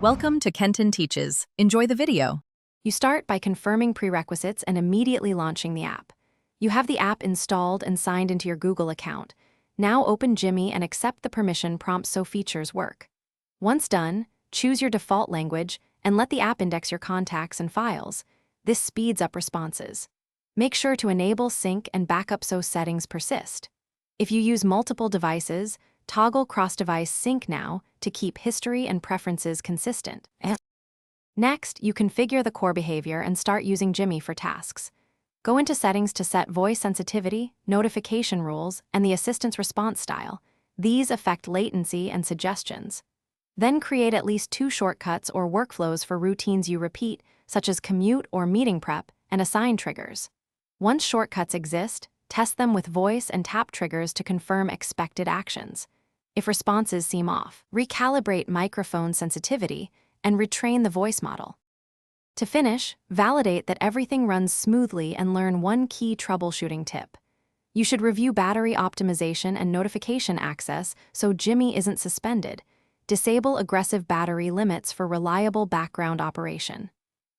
Welcome to Kenton Teaches. Enjoy the video. You start by confirming prerequisites and immediately launching the app. You have the app installed and signed into your Google account. Now open Jimmy and accept the permission prompts so features work. Once done, choose your default language and let the app index your contacts and files. This speeds up responses. Make sure to enable sync and backup so settings persist. If you use multiple devices, toggle cross-device sync now to keep history and preferences consistent. Next, you configure the core behavior and start using Jimmy for tasks. Go into settings to set voice sensitivity, notification rules, and the assistant's response style. These affect latency and suggestions. Then create at least 2 shortcuts or workflows for routines you repeat, such as commute or meeting prep, and assign triggers. Once shortcuts exist, test them with voice and tap triggers to confirm expected actions. If responses seem off, recalibrate microphone sensitivity and retrain the voice model. To finish, validate that everything runs smoothly and learn one key troubleshooting tip. You should review battery optimization and notification access so Jimmy isn't suspended. Disable aggressive battery limits for reliable background operation.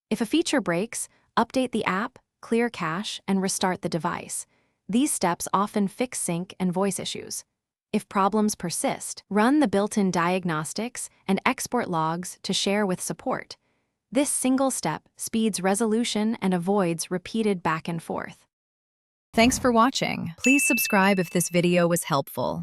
If a feature breaks, update the app, clear cache, and restart the device. These steps often fix sync and voice issues. If problems persist, run the built-in diagnostics and export logs to share with support. This single step speeds resolution and avoids repeated back and forth. Thanks for watching. Please subscribe if this video was helpful.